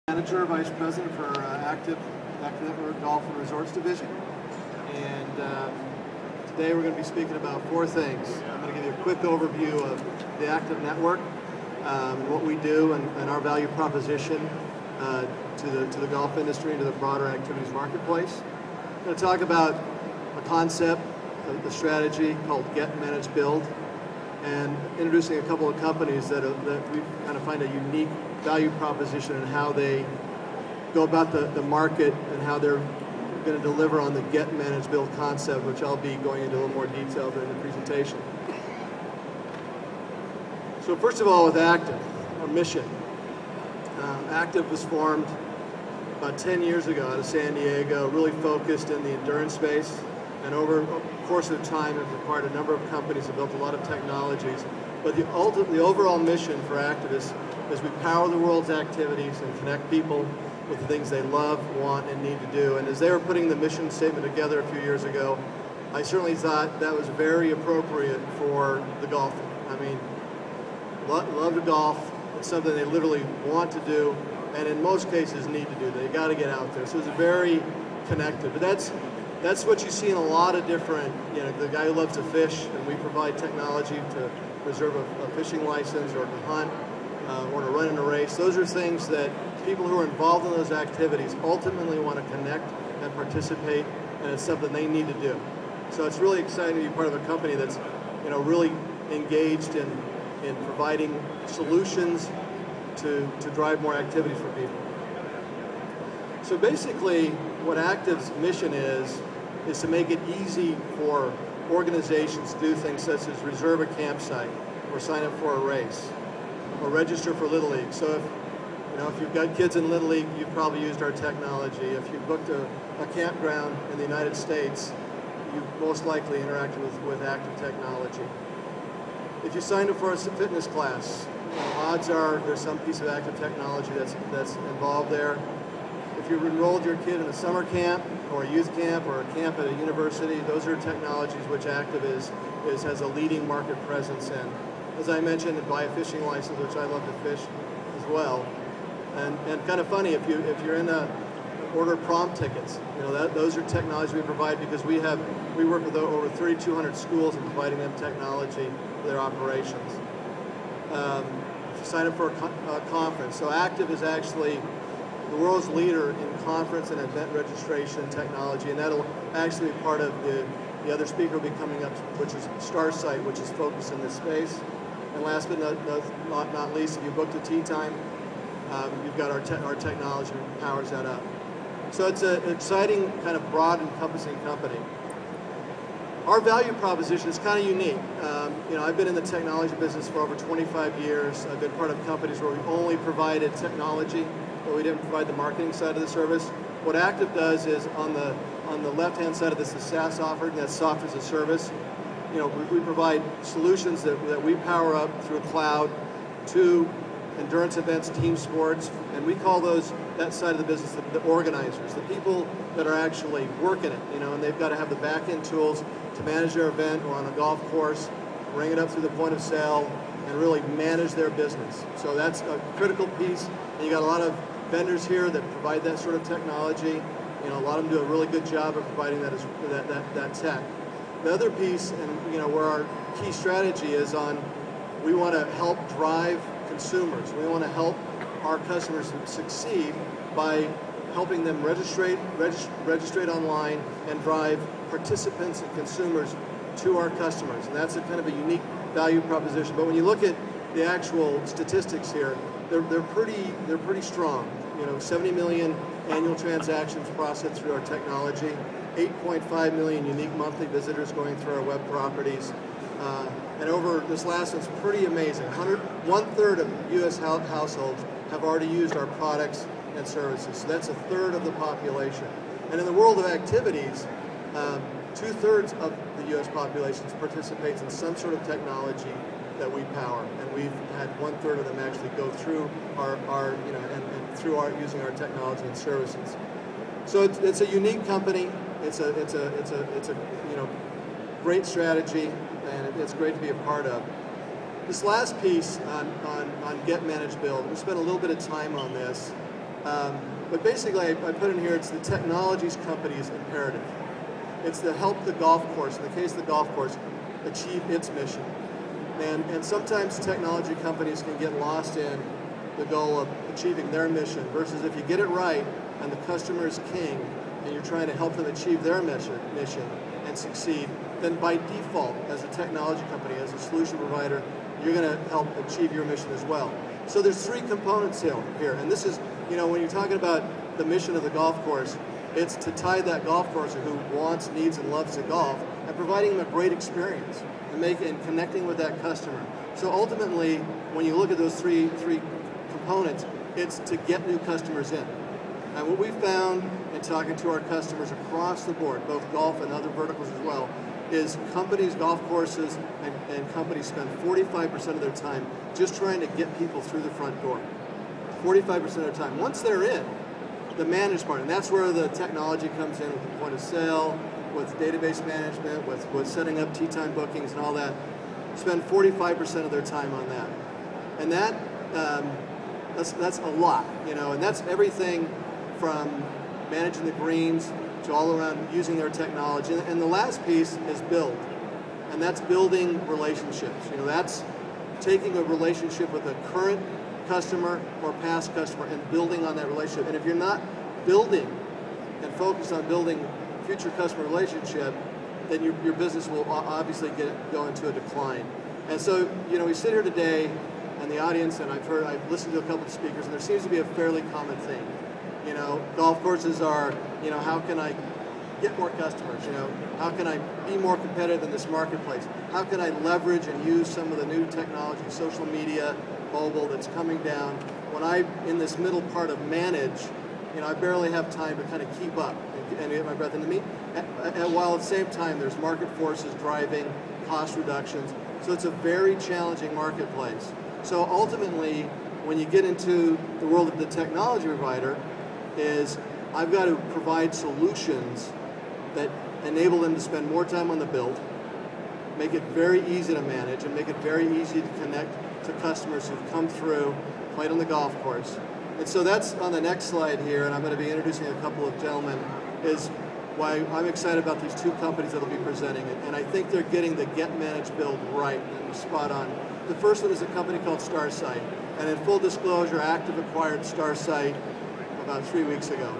Manager, Vice President for Active Golf and Resorts Division. And today we're going to be speaking about four things. I'm going to give you a quick overview of the Active Network, what we do, and our value proposition to the golf industry and to the broader activities marketplace. I'm going to talk about a concept, the strategy called Get, Manage, Build, and introducing a couple of companies that we kind of find a unique value proposition and how they go about the market and how they're going to deliver on the Get, Manage, Build concept, which I'll be going into a little more detail during the presentation. So first of all, with Active, our mission. Active was formed about 10 years ago out of San Diego, really focused in the endurance space, and over the course of time have acquired a number of companies and built a lot of technologies. But the overall mission for Active is we power the world's activities and connect people with the things they love, want, and need to do. And as they were putting the mission statement together a few years ago, I certainly thought that was very appropriate for the golfer. I mean, love to golf. It's something they literally want to do, and in most cases need to do. They got to get out there. So it's very connected. But that's what you see in a lot of different, the guy who loves to fish, and we provide technology to reserve a fishing license or to hunt or to run in a race. Those are things that people who are involved in those activities ultimately want to connect and participate, and it's something they need to do. So it's really exciting to be part of a company that's really engaged in providing solutions to drive more activities for people. So basically, what Active's mission is to make it easy for organizations to do things such as reserve a campsite, or sign up for a race, or register for Little League. So if you've got kids in Little League, you've probably used our technology. If you booked a campground in the United States, you've most likely interacted with Active technology. If you signed up for a fitness class, odds are there's some piece of Active technology that's involved there. If you enrolled your kid in a summer camp or a youth camp or a camp at a university, those are technologies which Active has a leading market presence in. As I mentioned, buy a fishing license, which I love to fish as well. And kind of funny, if you're in order prom tickets, those are technology we provide because we work with over 3,200 schools in providing them technology for their operations. Sign up for a conference. So Active is actually the world's leader in conference and event registration technology, and that'll actually be part of the other speaker will be coming up, which is Starsight, which is focused in this space. And last but not least, if you booked a tee time, you've got our technology powers that up. So it's an exciting, kind of broad, encompassing company. Our value proposition is kind of unique. I've been in the technology business for over 25 years. I've been part of companies where we only provided technology, but we didn't provide the marketing side of the service. What Active does is on the left-hand side of this is SaaS offering, that's software as a service. We provide solutions that we power up through cloud to endurance events, team sports, and we call that side of the business the organizers, the people that are actually working it, and they've got to have the back-end tools to manage their event or on a golf course, bring it up through the point of sale, and really manage their business. So that's a critical piece, and you got a lot of vendors here that provide that sort of technology. A lot of them do a really good job of providing that tech. The other piece, and where our key strategy is on, we want to help drive consumers. We want to help our customers succeed by helping them registrate online and drive participants and consumers to our customers. And that's a kind of a unique value proposition. But when you look at the actual statistics here, they're pretty strong. 70 million annual transactions processed through our technology, 8.5 million unique monthly visitors going through our web properties. And over this last one's pretty amazing. 1/3 of U.S. households have already used our products and services. So that's 1/3 of the population. And in the world of activities, 2/3 of the U.S. population participates in some sort of technology that we power. And we've had 1/3 of them actually go through and through using our technology and services. So it's a unique company. It's a great strategy, and it's great to be a part of. This last piece on Get, Manage, Build, we spent a little bit of time on this. But basically, I put in here, it's the technologies company's imperative. It's to help the golf course, in the case of the golf course, achieve its mission. And sometimes technology companies can get lost in the goal of achieving their mission, versus if you get it right and the customer is king and you're trying to help them achieve their mission and succeed, then by default, as a technology company, as a solution provider, you're going to help achieve your mission as well. So there's three components here, and this is, when you're talking about the mission of the golf course, it's to tie that golf courser who wants, needs, and loves to golf, and providing them a great experience and connecting with that customer. So ultimately, when you look at those three components, it's to get new customers in. And what we found in talking to our customers across the board, both golf and other verticals as well, is companies, golf courses, and companies spend 45% of their time just trying to get people through the front door. 45% of their time. Once they're in, the managed part, and that's where the technology comes in with the point of sale, with database management, with setting up tee time bookings and all that, spend 45% of their time on that. And that's a lot, and that's everything from managing the greens to all around using their technology. And the last piece is build, and that's building relationships. That's taking a relationship with a current customer or past customer and building on that relationship. And if you're not building and focused on building future customer relationship, then your business will obviously go into a decline. And so, we sit here today, and the audience, and I've listened to a couple of speakers, and there seems to be a fairly common thing. Golf courses are, how can I get more customers? How can I be more competitive in this marketplace? How can I leverage and use some of the new technology, social media, mobile that's coming down? When I'm in this middle part of manage, I barely have time to kind of keep up and get my breath into me. And while at the same time, there's market forces driving cost reductions. So it's a very challenging marketplace. So ultimately, when you get into the world of the technology provider, is I've got to provide solutions that enable them to spend more time on the build, make it very easy to manage, and make it very easy to connect to customers who've come through, played on the golf course. And so that's on the next slide here, and I'm going to be introducing a couple of gentlemen, is why I'm excited about these two companies that will be presenting it. And I think they're getting the get, manage, build right and spot on. The first one is a company called StarSite. And in full disclosure, Active acquired StarSite about 3 weeks ago.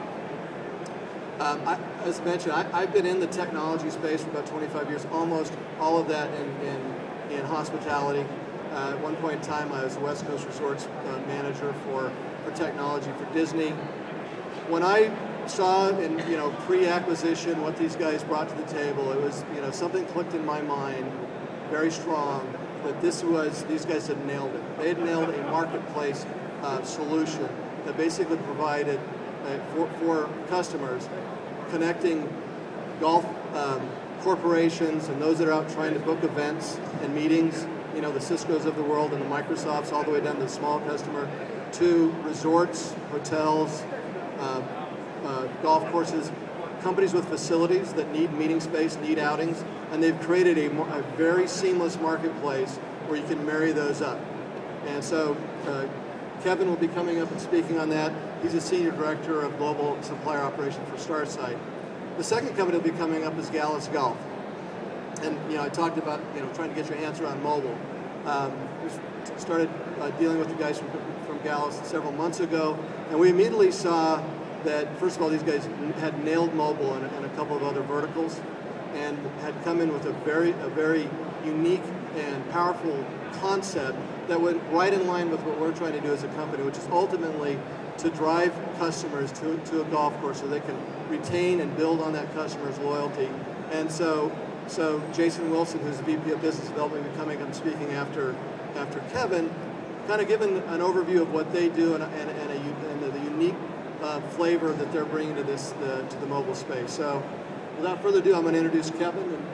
As mentioned, I've been in the technology space for about 25 years, almost all of that in hospitality. At one point in time, I was a West Coast Resorts manager for technology for Disney. When I saw in pre-acquisition what these guys brought to the table, it was something clicked in my mind very strong that these guys had nailed it. They had nailed a marketplace solution that basically provided for customers, connecting golf corporations and those that are out trying to book events and meetings, the Ciscos of the world and the Microsofts, all the way down to the small customer, to resorts, hotels, golf courses, companies with facilities that need meeting space, need outings, and they've created a very seamless marketplace where you can marry those up. And so Kevin will be coming up and speaking on that. He's a senior director of global supplier operations for StarSite. The second company will be coming up is Gallus Golf. And I talked about trying to get your hands around mobile. We started dealing with the guys from Gallus several months ago, and we immediately saw that, first of all, these guys had nailed mobile and a couple of other verticals, and had come in with a very unique and powerful concept that went right in line with what we're trying to do as a company, which is ultimately to drive customers to a golf course so they can retain and build on that customer's loyalty. And so Jason Wilson, who's the VP of Business Development, will be coming and speaking after Kevin, kind of giving an overview of what they do and the unique flavor that they're bringing to the mobile space. So without further ado, I'm going to introduce Kevin, and